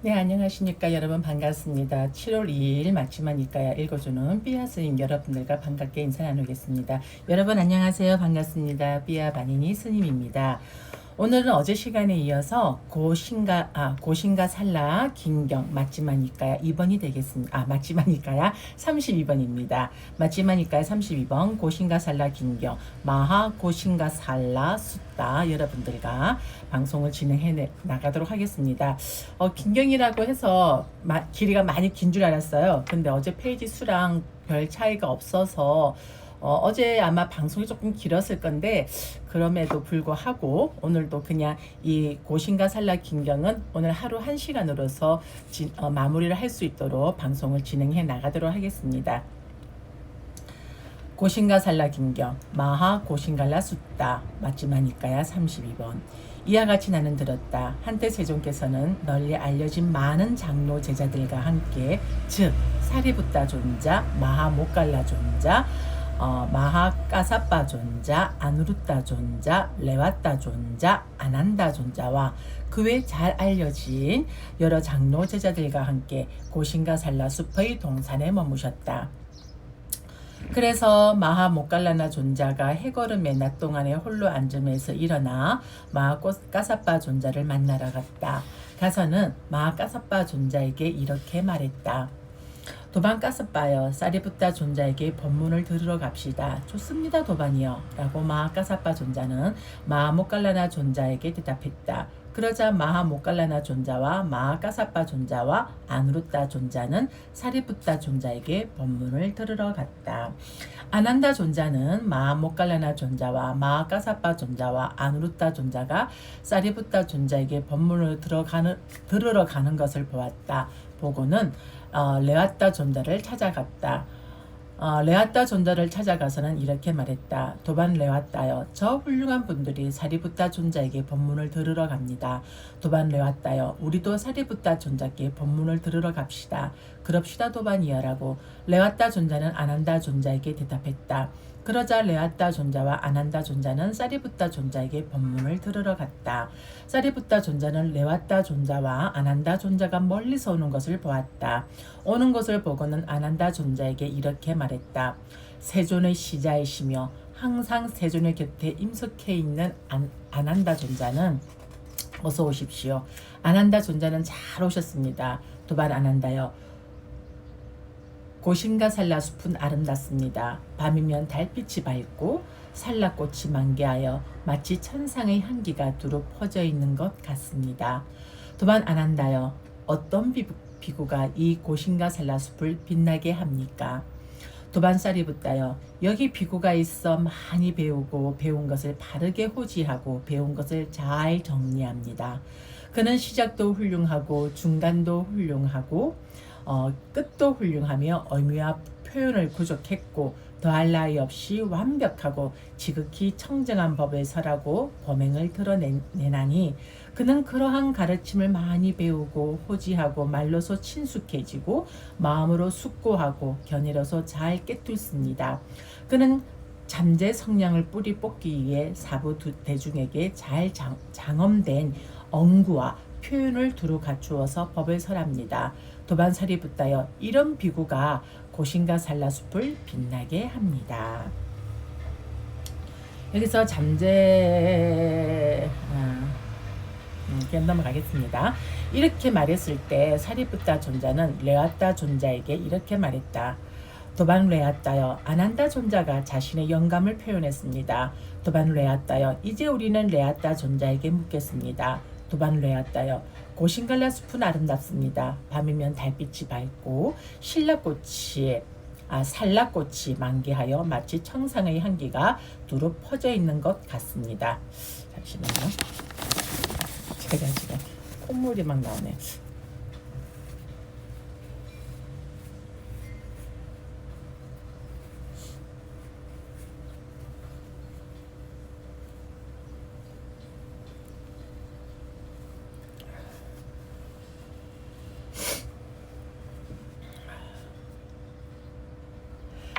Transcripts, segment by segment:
네, 안녕하십니까. 여러분 반갑습니다. 7월 2일 맞지만 이까야 읽어주는 삐아 스님 여러분들과 반갑게 인사 나누겠습니다. 여러분 안녕하세요. 반갑습니다. 삐아 바니니 스님입니다. 오늘은 어제 시간에 이어서 고신가 살라 긴경 맞지마니까야 2번이 되겠습니다. 맞지마니까야 32번입니다. 맞지마니까야 32번 고신가 살라 긴경 마하 고신가 살라 숫다 여러분들과 방송을 진행해 나가도록 하겠습니다. 긴경이라고 해서 길이가 많이 긴 줄 알았어요. 근데 어제 페이지 수랑 별 차이가 없어서 어제 아마 방송이 조금 길었을 건데 그럼에도 불구하고 오늘도 그냥 이 고신가 살라 긴경은 오늘 하루 1시간으로서 마무리를 할 수 있도록 방송을 진행해 나가도록 하겠습니다. 고신가 살라 긴경 마하 고신갈라 숫다 맞지마니까야 32번 이와 같이 나는 들었다. 한때 세존께서는 널리 알려진 많은 장로 제자들과 함께 즉 사리붓다 존자, 마하 모갈라 존자, 마하 까사빠 존자, 아누루따 존자, 레와따 존자, 아난다 존자와 그 외 잘 알려진 여러 장로 제자들과 함께 고신가 살라 숲의 동산에 머무셨다. 그래서 마하 모갈라나 존자가 해걸음의 낮 동안에 홀로 앉으면서 일어나 마하 까사빠 존자를 만나러 갔다. 가서는 마하 까사빠 존자에게 이렇게 말했다. 도반 까사빠여, 사리붓다 존자에게 법문을 들으러 갑시다. 좋습니다, 도반이여. 라고 마하 까사빠 존자는 마하 모갈라나 존자에게 대답했다. 그러자 마하 모갈라나 존자와 마하 까사빠 존자와 아누루따 존자는 사리붓다 존자에게 법문을 들으러 갔다. 아난다 존자는 마하 모갈라나 존자와 마하 까사빠 존자와 아누루따 존자가 사리붓다 존자에게 법문을 들으러 가는 것을 보았다. 보고는 레와따 존자를 찾아갔다. 레와따 존자를 찾아가서는 이렇게 말했다. 도반 레와따여, 저 훌륭한 분들이 사리붓다 존자에게 법문을 들으러 갑니다. 도반 레와따여, 우리도 사리붓다 존자께 법문을 들으러 갑시다. 그럽시다 도반이여라고 레와따 존자는 아난다 존자에게 대답했다. 그러자 레와따 존자와 아난다 존자는 사리붓다 존자에게 법문을 들으러 갔다. 사리붓다 존자는 레와따 존자와 아난다 존자가 멀리서 오는 것을 보았다. 오는 것을 보고는 아난다 존자에게 이렇게 말했다. 세존의 시자이시며 항상 세존의 곁에 임석해 있는 아난다 존자는 어서 오십시오. 아난다 존자는 잘 오셨습니다. 도반 아난다여, 고신가 살라 숲은 아름답습니다. 밤이면 달빛이 밝고 살라꽃이 만개하여 마치 천상의 향기가 두루 퍼져 있는 것 같습니다. 도반 아난다여, 어떤 비구가 이 고신가 살라 숲을 빛나게 합니까? 도반 사리붓다여, 여기 비구가 있어 많이 배우고 배운 것을 바르게 호지하고 배운 것을 잘 정리합니다. 그는 시작도 훌륭하고 중간도 훌륭하고 끝도 훌륭하며 의미와 표현을 구족했고 더할 나위 없이 완벽하고 지극히 청정한 법을 설하고 범행을 드러내나니 그는 그러한 가르침을 많이 배우고 호지하고 말로서 친숙해지고 마음으로 숙고하고 견해로서 잘 깨뚫습니다. 그는 잠재 성량을 뿌리 뽑기 위해 사부 대중에게 잘 장엄된 언구와 표현을 두루 갖추어서 법을 설합니다. 도반 사리붓다여, 이런 비구가 고신가 살라 숲을 빛나게 합니다. 여기서 잠재 그냥 넘어가겠습니다. 이렇게 말했을 때 사리붓다 존자는 레와따 존자에게 이렇게 말했다. 도반 레아따여, 아난다 존자가 자신의 영감을 표현했습니다. 도반 레아따여, 이제 우리는 레아따 존자에게 묻겠습니다. 도반 레아따여, 고신갈라 숲은 아름답습니다. 밤이면 달빛이 밝고 살라꽃이 만개하여 마치 청상의 향기가 두루 퍼져 있는 것 같습니다. 잠시만요. 제가 지금 콧물이 막 나오네.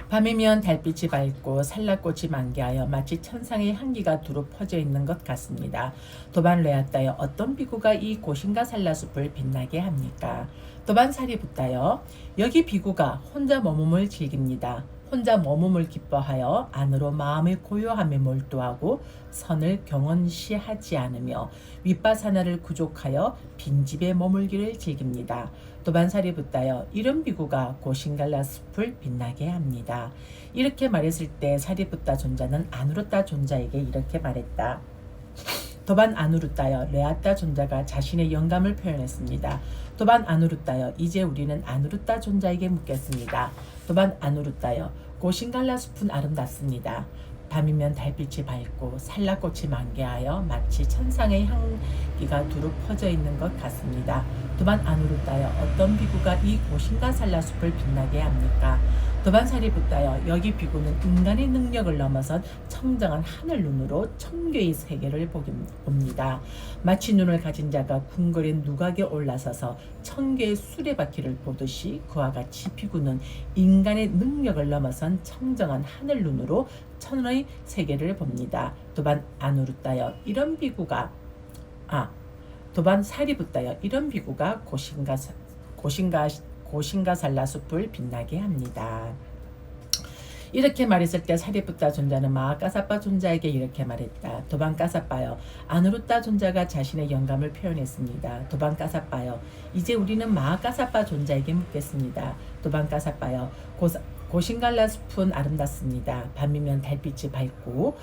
밤이면 달빛이 밝고 산락꽃이 만개하여 마치 천상의 향기가 두루 퍼져 있는 것 같습니다. 도반 레아따여 어떤 비구가 이 고신과 산라숲을 빛나게 합니까? 도반 사리붓다여 여기 비구가 혼자 머금을 즐깁니다. 혼자 머금을 기뻐하여 안으로 마음의 고요함에 몰두하고 선을 경원시하지 않으며 윗밭 하나를 구족하여 빈집에 머물기를 즐깁니다. 도반살이 붙다여 이런 비구가 고신갈라 숲을 빛나게 합니다. 이렇게 말했을 때 사리붓다 존자는 아누르따 존자에게 이렇게 말했다. 도반 아누르따여 레아따 존자가 자신의 영감을 표현했습니다. 도반 아누르따여 이제 우리는 아누르따 존자에게 묻겠습니다. 도반 아누르따여 고신갈라 숲은 아름답습니다. 밤이면 달빛이 밝고 산락꽃이 만개하여 마치 천상의 향기가 두루 퍼져 있는 것 같습니다. 도반 아누르따여 어떤 비구가 이 고신가 산라숲을 빛나게 합니까? 도반 사리붓다여 여기 비구는 인간의 능력을 넘어선 청정한 하늘 눈으로 천개의 세계를 봅니다. 마치 눈을 가진 자가 궁궐의 누각에 올라서서 천개의 수레바퀴를 보듯이 그와 같이 비구는 인간의 능력을 넘어선 청정한 하늘 눈으로 천의 세계를 봅니다. 도반 아누르따여 이런 비구가 도반 사리붓다여 이런 비구가 고신가 산라숲을 빛나게 합니다. 이렇게 말했을 때 사리붓다 존자는 마하까사빠 존자에게 이렇게 말했다. 도반까사빠여 아누르따 존자가 자신의 영감을 표현했습니다. 도반까사빠여 이제 우리는 마하까사빠 존자에게 묻겠습니다. 도반까사빠여 고신갈라 숲은 아름답습니다. 밤이면 달빛이 밝고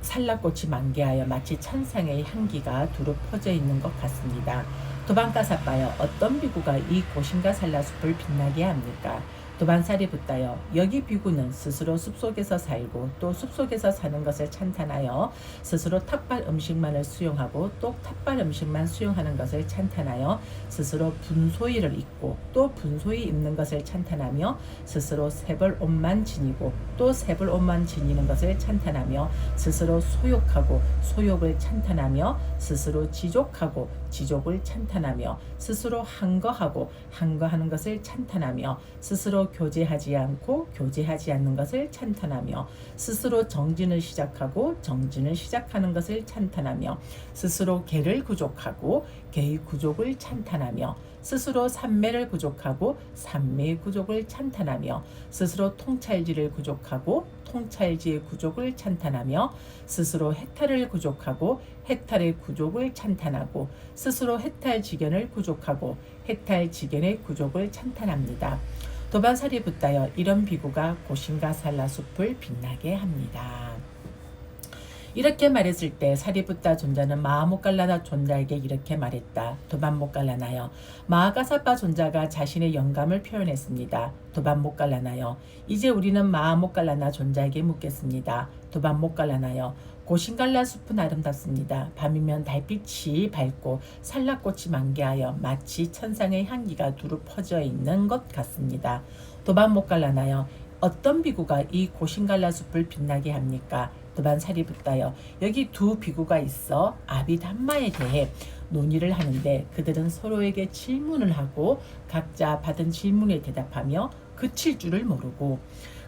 산락꽃이 만개하여 마치 천상의 향기가 두루 퍼져 있는 것 같습니다. 도반까사빠여 어떤 비구가 이 고신가 산라숲을 빛나게 합니까? 도반사리붓다여 여기 비구는 스스로 숲속에서 살고 또 숲속에서 사는 것을 찬탄하여 스스로 탑발 음식만을 수용하고 또 탑발 음식만 수용하는 것을 찬탄하여 스스로 분소이를 입고 또 분소이 입는 것을 찬탄하며 스스로 새벌 옷만 지니고 또 새벌 옷만 지니는 것을 찬탄하며 스스로 소욕하고 소욕을 찬탄하며 스스로 지족하고 지족을 찬탄하며 스스로 항거하고 항거하는 것을 찬탄하며 스스로 교제하지 않고 교제하지 않는 것을 찬탄하며 스스로 정진을 시작하고 정진을 시작하는 것을 찬탄하며 스스로 계를 구족하고 계의 구족을 찬탄하며 스스로 삼매를 구족하고 삼매의 구족을 찬탄하며 스스로 통찰지를 구족하고 통찰지의 구족을 찬탄하며 스스로 해탈을 구족하고 해탈의 구족을 찬탄하고 스스로 해탈지견을 구족하고 해탈지견의 구족을 찬탄합니다. 도반사리붓다여 이런 비구가 고신가 산라숲을 빛나게 합니다. 이렇게 말했을 때 사리붓다 존자는 마하모깔라나 존자에게 이렇게 말했다. 도반모깔라나여 마하가사빠 존자가 자신의 영감을 표현했습니다. 도반모깔라나여 이제 우리는 마하모깔라나 존자에게 묻겠습니다. 도반모깔라나여 고신갈라 숲은 아름답습니다. 밤이면 달빛이 밝고 산락꽃이 만개하여 마치 천상의 향기가 두루 퍼져 있는 것 같습니다. 도반모깔라나여 어떤 비구가 이 고신갈라 숲을 빛나게 합니까? 도반사리붓다여 여기 두 비구가 있어 아비담마에 대해 논의를 하는데 그들은 서로에게 질문을 하고 각자 받은 질문에 대답하며 그칠 줄을 모르고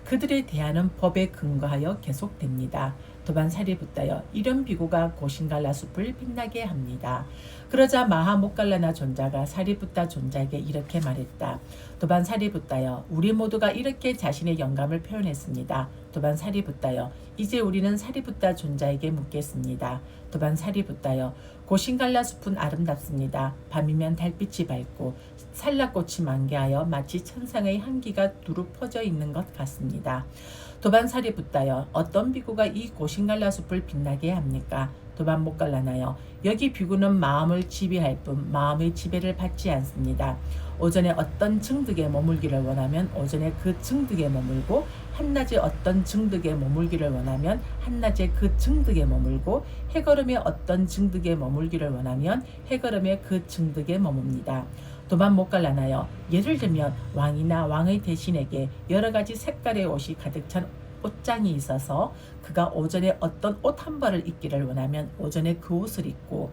그들의 대화는 법에 근거하여 계속됩니다. 도반사리붓다여 이런 비구가 고신갈라 숲을 빛나게 합니다. 그러자 마하모깔라나 존자가 사리붓다 존자에게 이렇게 말했다. 도반사리붓다여 우리 모두가 이렇게 자신의 영감을 표현했습니다. 도반사리붓다여 이제 우리는 사리붓다 존자에게 묻겠습니다. 도반사리붓다여 고신갈라 숲은 아름답습니다. 밤이면 달빛이 밝고 산락꽃이 만개하여 마치 천상의 향기가 두루 퍼져 있는 것 같습니다. 도반사리붓다여 어떤 비구가 이 고신갈라 숲을 빛나게 합니까? 도반모깔라나여 여기 비구는 마음을 지배할 뿐 마음의 지배를 받지 않습니다. 오전에 어떤 증득에 머물기를 원하면 오전에 그 증득에 머물고 한낮에 어떤 증득에 머물기를 원하면 한낮에 그 증득에 머물고 해걸음에 어떤 증득에 머물기를 원하면 해걸음에 그 증득에 머뭅니다. 도반모깔라나여 예를 들면 왕이나 왕의 대신에게 여러 가지 색깔의 옷이 가득 찬 옷장이 있어서 그가 오전에 어떤 옷 한 벌을 입기를 원하면 오전에 그 옷을 입고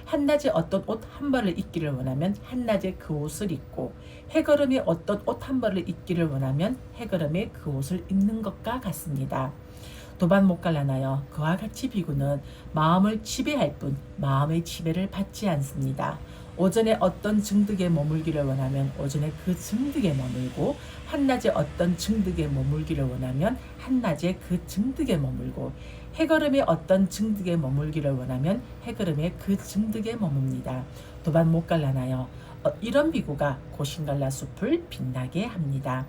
한낮에 어떤 옷 한 벌을 입기를 원하면 한낮에 그 옷을 입고 해걸음에 어떤 옷 한 벌을 입기를 원하면 해걸음에 그 옷을 입는 것과 같습니다. 도반 못 갈라나요. 그와 같이 비구는 마음을 지배할 뿐 마음의 지배를 받지 않습니다. 오전에 어떤 증득에 머물기를 원하면 오전에 그 증득에 머물고 한낮에 어떤 증득에 머물기를 원하면 한낮에 그 증득에 머물고 해걸음에 어떤 증득에 머물기를 원하면 해걸음에 그 증득에 머뭅니다. 도반 못 갈라나요. 이런 비구가 고신갈라 숲을 빛나게 합니다.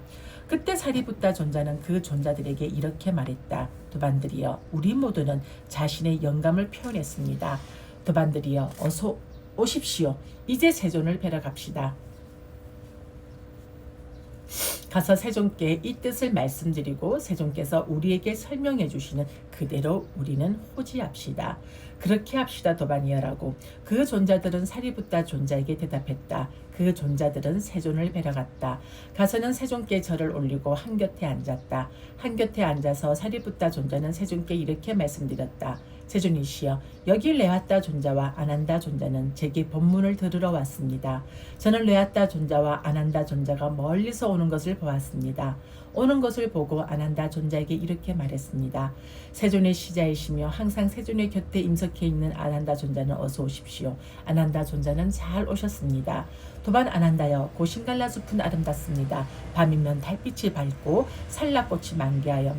그때 사리붓다 존자는 그 존자들에게 이렇게 말했다. 도반들이여, 우리 모두는 자신의 영감을 표현했습니다. 도반들이여, 어서 오십시오. 이제 세존을 뵈러 갑시다. 가서 세존께 이 뜻을 말씀드리고 세존께서 우리에게 설명해 주시는 그대로 우리는 호지합시다. 그렇게 합시다 도반이여라고 그 존자들은 사리붓다 존자에게 대답했다. 그 존자들은 세존을 뵈러 갔다. 가서는 세존께 절을 올리고 한곁에 앉았다. 한곁에 앉아서 사리붓다 존자는 세존께 이렇게 말씀드렸다. 세존이시여, 여기 레아따 존자와 아난다 존자는 제게 법문을 들으러 왔습니다. 저는 레아따 존자와 아난다 존자가 멀리서 오는 것을 보았습니다. 오는 것을 보고 아난다 존자에게 이렇게 말했습니다. 세존의 시자이시며 항상 세존의 곁에 임석해 있는 아난다 존자는 어서 오십시오. 아난다 존자는 잘 오셨습니다. 도반 아난다여, 고신갈라 숲은 아름답습니다. 밤이면 달빛이 밝고 살라꽃이 만개하여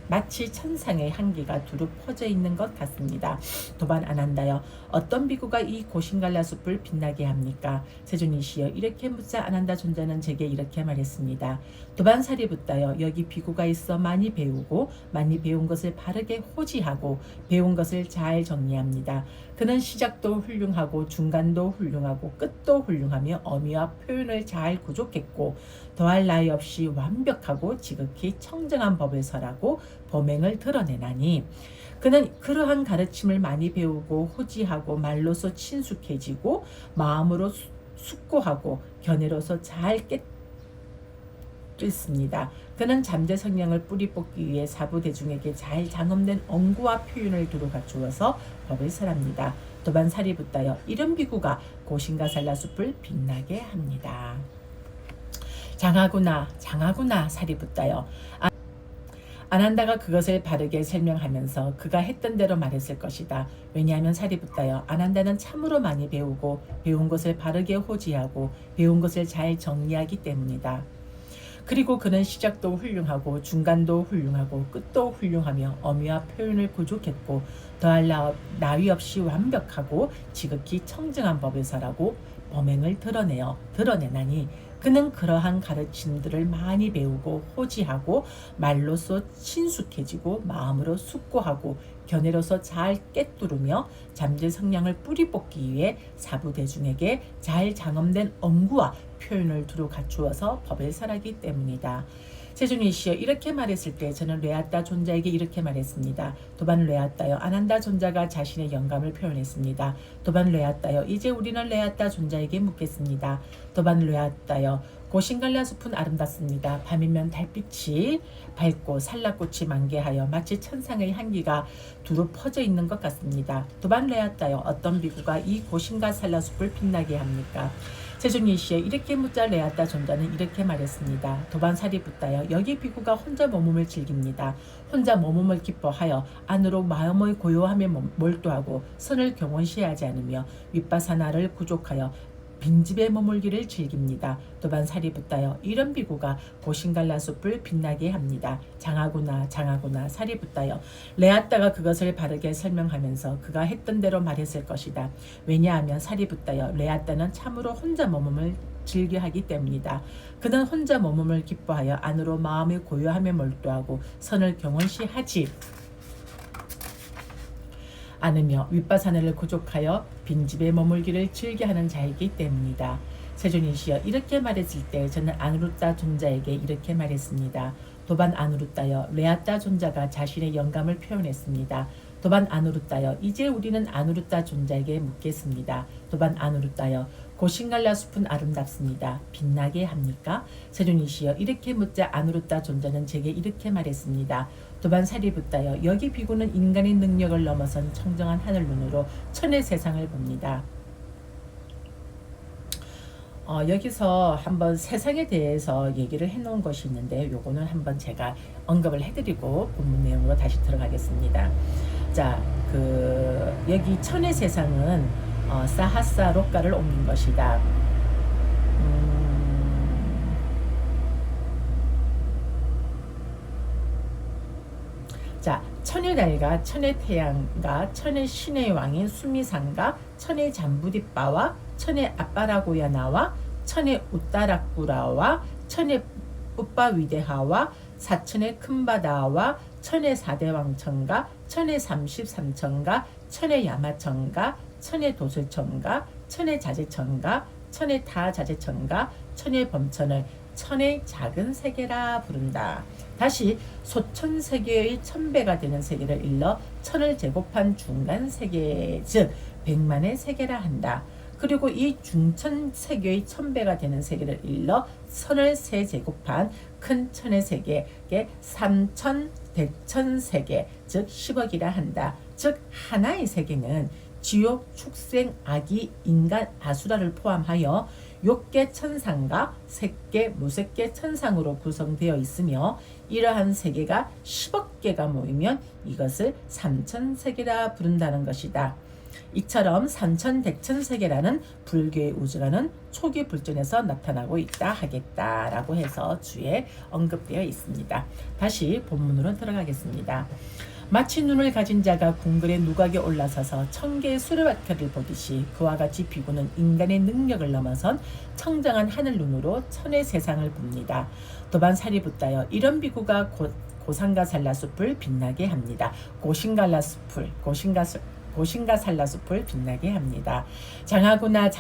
마치 천상의 향기가 두루 퍼져 있는 것 같습니다. 도반 아난다여, 어떤 비구가 이 고신갈라 숲을 빛나게 합니까? 세존이시여, 이렇게 묻자 아난다 존자는 제게 이렇게 말했습니다. 도반 사리붓다여, 여기 비구가 있어 많이 배우고 많이 배운 것을 바르게 호지하고 배운 것을 잘 정리합니다. 그는 시작도 훌륭하고 중간도 훌륭하고 끝도 훌륭하며 어미와 표현을 잘 구족했고 더할 나위 없이 완벽하고 지극히 청정한 법을 설하고 범행을 드러내나니 그는 그러한 가르침을 많이 배우고 호지하고 말로서 친숙해지고 마음으로 숙고하고 견해로서 잘 깼습니다. 그는 잠재 성령을 뿌리 뽑기 위해 사부 대중에게 잘 장엄된 언구와 표현을 두루 갖추어서 법을 설합니다. 도반 사리붓다여, 이런 비구가 고신가살라 숲을 빛나게 합니다. 장하구나 장하구나 사리붓다여. 아난다가 그것을 바르게 설명하면서 그가 했던 대로 말했을 것이다. 왜냐하면 사리붓다여, 아난다는 참으로 많이 배우고 배운 것을 바르게 호지하고 배운 것을 잘 정리하기 때문이다. 그리고 그는 시작도 훌륭하고 중간도 훌륭하고 끝도 훌륭하며 어미와 표현을 구족했고 더할 나위 없이 완벽하고 지극히 청정한 법을 설하고 범행을 드러내나니 그는 그러한 가르침들을 많이 배우고 호지하고 말로서 친숙해지고 마음으로 숙고하고 견해로서 잘 꿰뚫으며 잠재 성량을 뿌리 뽑기 위해 사부 대중에게 잘 장엄된 언구와 표현을 두루 갖추어서 법을 설하기 때문이다. 세존이시여, 이렇게 말했을 때 저는 레아따 존자에게 이렇게 말했습니다. 도반 레아따여, 아난다 존자가 자신의 영감을 표현했습니다. 도반 레아따여, 이제 우리는 레아따 존자에게 묻겠습니다. 도반 레아따여, 고신갈라 숲은 아름답습니다. 밤이면 달빛이 밝고 살라꽃이 만개하여 마치 천상의 향기가 두루 퍼져 있는 것 같습니다. 도반 레아따여, 어떤 비구가 이 고신갈라 숲을 빛나게 합니까? 세존이시여, 이렇게 묻자 레아따 존자는 이렇게 말했습니다. 도반 사리붓다여, 여기 비구가 혼자 머몸을 즐깁니다. 혼자 머몸을 기뻐하여 안으로 마음의 고요함에 몰두하고 선을 경원시하지 않으며 윗바사나를 구족하여 빈집에 머물기를 즐깁니다. 도반 사리붓다여, 이런 비구가 고신갈라 숲을 빛나게 합니다. 장하구나 장하구나 사리붓다여, 레아따가 그것을 바르게 설명하면서 그가 했던 대로 말했을 것이다. 왜냐하면 사리붓다여, 레아따는 참으로 혼자 머몸을 즐겨하기 때문이다. 그는 혼자 머몸을 기뻐하여 안으로 마음의 고요함에 몰두하고 선을 경원시하지 않으며 윗바사나를 구족하여 빈집에 머물기를 즐겨하는 자이기 때문이다. 세존이시여, 이렇게 말했을 때 저는 아누르따 존자에게 이렇게 말했습니다. 도반 아누르따여, 레아따 존자가 자신의 영감을 표현했습니다. 도반 아누르따여, 이제 우리는 아누르따 존자에게 묻겠습니다. 도반 아누르따여, 고신갈라 숲은 아름답습니다. 빛나게 합니까? 세존이시여, 이렇게 묻자 아누르따 존자는 제게 이렇게 말했습니다. 도반살이 붙다여 여기 비구는 인간의 능력을 넘어선 청정한 하늘 눈으로 천의 세상을 봅니다. 여기서 한번 세상에 대해서 얘기를 해놓은 것이 있는데 요거는 한번 제가 언급을 해드리고 본문 내용으로 다시 들어가겠습니다. 자, 여기 천의 세상은 사하사 록가를 옮긴 것이다. 자, 천의 달과 천의 태양과 천의 신의 왕인 수미상과 천의 잠부디빠와 천의 아빠라고야나와 천의 우따라꾸라와 천의 뿌빠위데하와 사천의 큰바다와 천의 사대왕천가 천의 33천가 천의 야마천가 천의 도술천가 천의 자재천가 천의 타자재천가 천의 범천을 천의 작은 세계라 부른다. 다시 소천세계의 1000배가 되는 세계를 일러 천을 제곱한 중간 세계 즉 100만의 세계라 한다. 그리고 이 중천 세계의 1000배가 되는 세계를 일러 선을 세제곱한 큰 천의 세계에 3천 대천 세계 즉 10억이라 한다. 즉 하나의 세계는 지옥, 축생, 아기, 인간, 아수라를 포함하여 6개 천상과 3개 무색계 천상으로 구성되어 있으며 이러한 세계가 10억 개가 모이면 이것을 삼천세계라 부른다는 것이다. 이처럼 삼천대천세계라는 불교의 우주라는 초기 불전에서 나타나고 있다 하겠다라고 해서 주에 언급되어 있습니다. 다시 본문으로 들어가겠습니다. 마치 눈을 가진 자가 궁궐의 누각에 올라서서 1000개의 수레바퀴를 보듯이 그와 같이 비구는 인간의 능력을 넘어선 청정한 하늘 눈으로 천의 세상을 봅니다. 도반살이 붙다여 이런 비구가 고상가살라숲을 빛나게 합니다. 고신가살라숲을 빛나게 합니다. 장하구나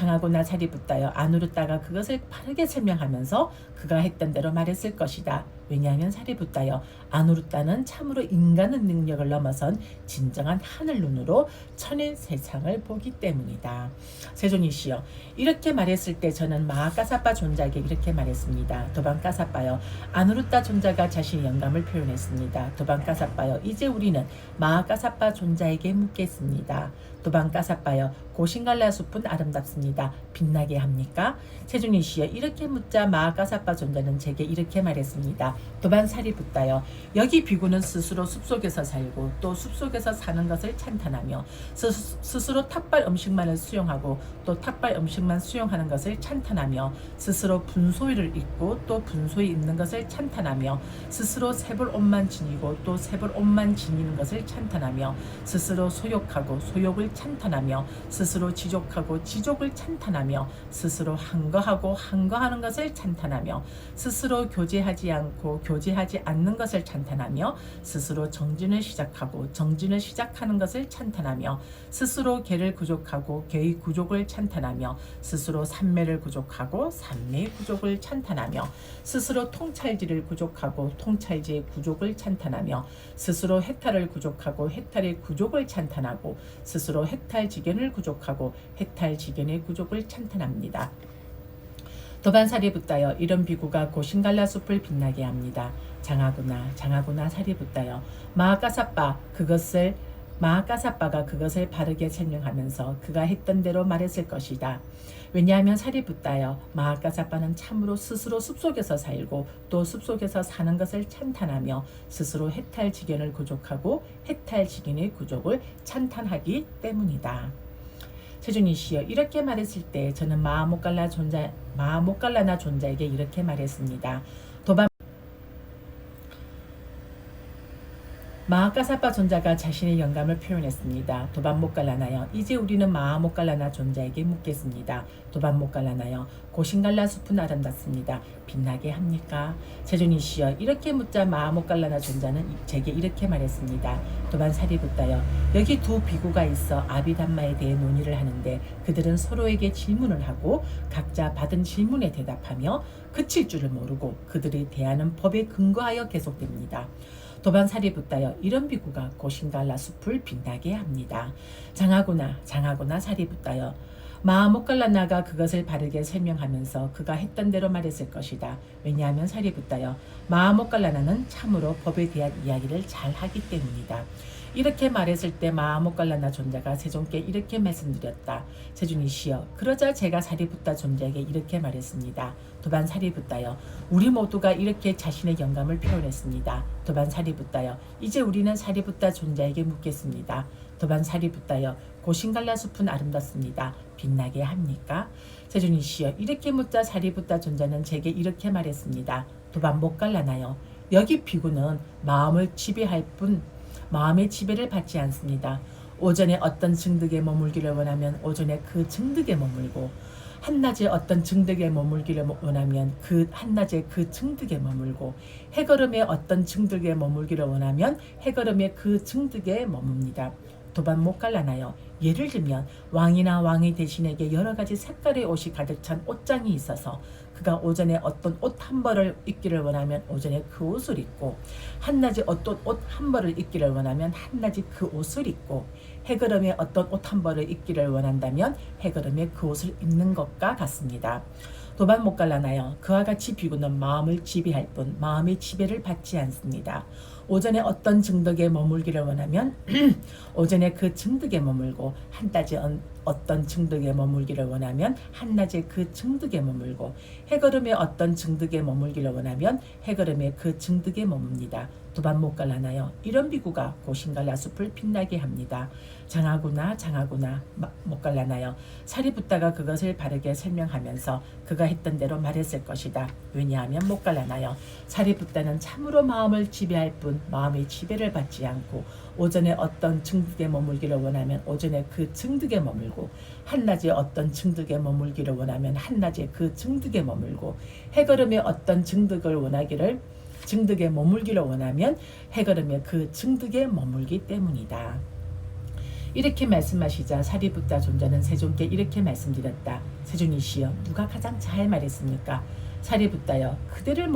살이 붙다여 아누르따가 그것을 바르게 설명하면서 그가 했던 대로 말했을 것이다. 왜냐하면 살이 붙다여 아누르따는 참으로 인간의 능력을 넘어선 진정한 하늘 눈으로 천의 세상을 보기 때문이다. 세존이시여, 이렇게 말했을 때 저는 마하가사빠 존자에게 이렇게 말했습니다. 도반가사빠여, 아누르따 존자가 자신의 영감을 표현했습니다. 도반가사빠여, 이제 우리는 마하가사빠 존자에게 묻겠습니다. 도반가사빠여, 고신갈라 숲은 아름답습니다. 빛나게 합니까? 세존이시여, 이렇게 묻자 마하가사빠 존자는 제게 이렇게 말했습니다. 도반살이 붙다여, 여기 비구는 스스로 숲속에서 살고 또 숲속에서 사는 것을 찬탄하며 스스로 탁발 음식만을 수용하고 또 탁발 음식만 수용하는 것을 찬탄하며 스스로 분소위를 입고 또 분소위 입는 것을 찬탄하며 스스로 새벌 옷만 지니고 또 새벌 옷만 지니는 것을 찬탄하며 스스로 소욕하고 소욕을 찬탄하며 스스로 지족하고 지족을 찬탄하며 스스로 항거하고 항거하는 것을 찬탄하며 스스로 교제하지 않고 교제하지 않는 것을 찬탄하며 스스로 정진을 시작하고 정진을 시작하는 것을 찬탄하며 스스로 개를 구족하고 개의 구족을 찬탄하며 스스로 삼매를 구족하고 삼매의 구족을 찬탄하며 스스로 통찰지를 구족하고 통찰지의 구족을 찬탄하며 스스로 해탈을 구족하고 해탈의 구족을 찬탄하고 스스로 해탈지견을 구족하고 해탈지견의 구족을 찬탄합니다. 도반살이 붙다여 이런 비구가 고신갈라 숲을 빛나게 합니다. 장하구나 살이 붙다여 마하가사빠가 그것을 바르게 설명하면서 그가 했던 대로 말했을 것이다. 왜냐하면 살이 붙다여 마하가사빠는 참으로 스스로 숲속에서 살고 또 숲속에서 사는 것을 찬탄하며 스스로 해탈지견을 구족하고 해탈지견의 구족을 찬탄하기 때문이다. 세존이시여, 이렇게 말했을 때 저는 마하모갈라나 존자에게 이렇게 말했습니다. 마하가사빠 존자가 자신의 영감을 표현했습니다. 도반모갈라나여, 이제 우리는 마하모갈라나 존자에게 묻겠습니다. 도반모갈라나여, 고신갈라 숲은 아름답습니다. 빛나게 합니까? 세존이시여, 이렇게 묻자 마하모갈라나 존자는 제게 이렇게 말했습니다. 도반살이 붙다여, 여기 두 비구가 있어 아비담마에 대해 논의를 하는데 그들은 서로에게 질문을 하고 각자 받은 질문에 대답하며 그칠 줄을 모르고 그들이 대하는 법에 근거하여 계속됩니다. 도반 살이 붙다여 이런 비구가 고신갈라 숲을 빛나게 합니다. 장하구나 장하구나 살이 붙다여 마아못갈라나가 그것을 바르게 설명하면서 그가 했던 대로 말했을 것이다. 왜냐하면 살이 붙다여 마아못갈라나는 참으로 법에 대한 이야기를 잘 하기 때문이다. 이렇게 말했을 때 마아못갈라나 존자가 세존께 이렇게 말씀드렸다. 세존이시여, 그러자 제가 사리붓다 존자에게 이렇게 말했습니다. 도반 사리붓다여, 우리 모두가 이렇게 자신의 영감을 표현했습니다. 도반 사리붓다여, 이제 우리는 사리붓다 존자에게 묻겠습니다. 도반 사리붓다여, 고신갈라 숲은 아름답습니다. 빛나게 합니까? 세존이시여, 이렇게 묻자 사리붓다 존자는 제게 이렇게 말했습니다. 도반 못 갈라나요? 여기 비구는 마음을 지배할 뿐 마음의 지배를 받지 않습니다. 오전에 어떤 증득에 머물기를 원하면 오전에 그 증득에 머물고, 한낮에 어떤 증득에 머물기를 원하면 그 한낮에 그 증득에 머물고, 해걸음에 어떤 증득에 머물기를 원하면 해걸음에 그 증득에 머뭅니다. 도반 못 갈라나요? 예를 들면 왕이나 왕의 대신에게 여러 가지 색깔의 옷이 가득 찬 옷장이 있어서 그가 오전에 어떤 옷 한 벌을 입기를 원하면 오전에 그 옷을 입고, 한낮에 어떤 옷 한 벌을 입기를 원하면 한낮에 그 옷을 입고, 해걸음에 어떤 옷 한 벌을 입기를 원한다면 해걸음에 그 옷을 입는 것과 같습니다. 도반 못 갈라나요? 그와 같이 비구는 마음을 지배할 뿐 마음의 지배를 받지 않습니다. 오전에 어떤 증득에 머물기를 원하면 오전에 그 증득에 머물고, 한낮에 어떤 증득에 머물기를 원하면 한낮에 그 증득에 머물고, 해걸음에 어떤 증득에 머물기를 원하면 해걸음에 그 증득에 머뭅니다. 도반 못 갈라나요? 이런 비구가 고신갈라 숲을 빛나게 합니다. 장하구나 장하구나 못 갈라나요? 살이 붙다가 그것을 바르게 설명하면서 그가 했던 대로 말했을 것이다. 왜냐하면 못 갈라나요? 살이 붙다는 참으로 마음을 지배할 뿐 마음의 지배를 받지 않고, 오전에 어떤 증득에 머물기를 원하면 오전에 그 증득에 머물고, 한낮에 어떤 증득에 머물기를 원하면 한낮에 그 증득에 머물고, 해걸음에 어떤 증득에 머물기를 원하면 해걸음에 그 증득에 머물기 때문이다. 이렇게 말씀하시자 사리붓다 존자는 세존께 이렇게 말씀드렸다. 세존이시여, 누가 가장 잘 말했습니까? 사리붓다여, 그대들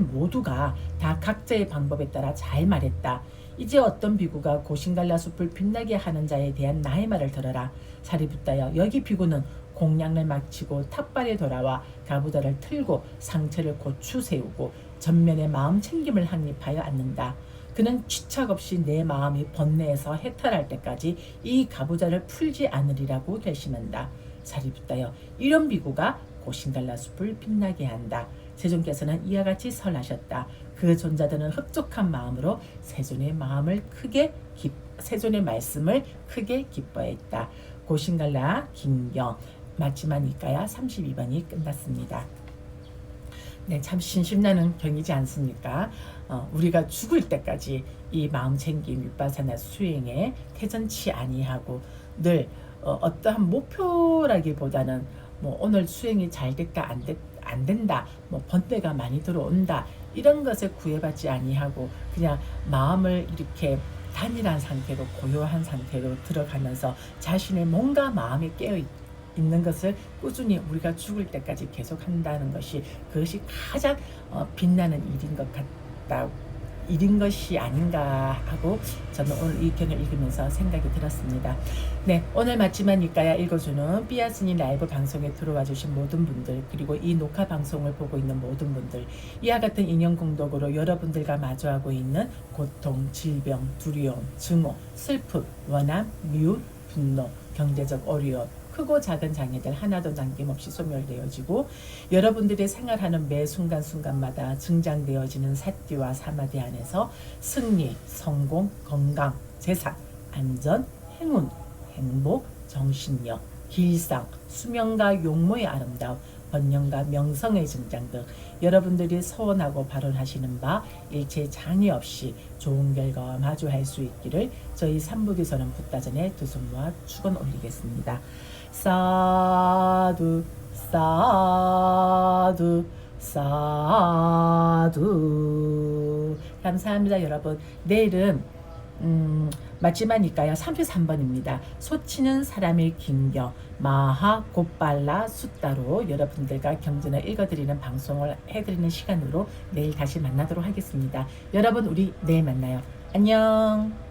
모두가 다 각자의 방법에 따라 잘 말했다. 이제 어떤 비구가 고신갈라 숲을 빛나게 하는 자에 대한 나의 말을 들어라. 사리붓다여, 여기 비구는 공양을 마치고 탑발에 돌아와 가부좌를 틀고 상처를 고추 세우고 전면에 마음 챙김을 확립하여 앉는다. 그는 취착 없이 내 마음이 번뇌에서 해탈할 때까지 이 가부좌를 풀지 않으리라고 결심한다. 사리붓다여, 이런 비구가 고신갈라 숲을 빛나게 한다. 세존께서는 이와 같이 설하셨다. 그 존자들은 흡족한 마음으로 세존의 말씀을 크게 기뻐했다. 고신갈라 긴경 마지막이까야 32번이 끝났습니다. 네, 참 신심나는 경이지 않습니까? 우리가 죽을 때까지 이 마음 챙김 윗바사나 수행에 태전치 아니하고 늘 어떠한 목표라기보다는 뭐 오늘 수행이 잘 될까 안 된다, 뭐 번뇌가 많이 들어온다, 이런 것에 구애받지 아니하고 그냥 마음을 이렇게 단일한 상태로 고요한 상태로 들어가면서 자신의 몸과 마음이 깨어 있는 것을 꾸준히 우리가 죽을 때까지 계속 한다는 것이, 그것이 가장 빛나는 일인 것이 아닌가 하고 저는 오늘 이 편을 읽으면서 생각이 들었습니다. 네, 오늘 마지막이까야 읽어주는 삐아스님 라이브 방송에 들어와 주신 모든 분들, 그리고 이 녹화 방송을 보고 있는 모든 분들, 이와 같은 인연 공덕으로 여러분들과 마주하고 있는 고통, 질병, 두려움, 증오, 슬픔, 원함, 미움, 분노, 경제적 어려움, 크고 작은 장애들 하나도 남김없이 소멸되어지고, 여러분들이 생활하는 매 순간순간마다 증장되어지는 사띠와 사마디 안에서 승리, 성공, 건강, 재산, 안전, 행운, 행복, 정신력, 길상, 수명과 용모의 아름다움, 번영과 명성의 증장 등 여러분들이 소원하고 발언하시는 바 일체 장애 없이 좋은 결과와 마주할 수 있기를 저희 삼부기선언 붓다전에 두 손 모아 축원 올리겠습니다. 사두 사두 사두. 감사합니다. 여러분, 내일은 맞지마니까요. 33번입니다. 소치는 사람의 긴겨 마하 곧발라 숫다로 여러분들과 경전을 읽어드리는 방송을 해드리는 시간으로 내일 다시 만나도록 하겠습니다. 여러분 우리 내일 만나요. 안녕.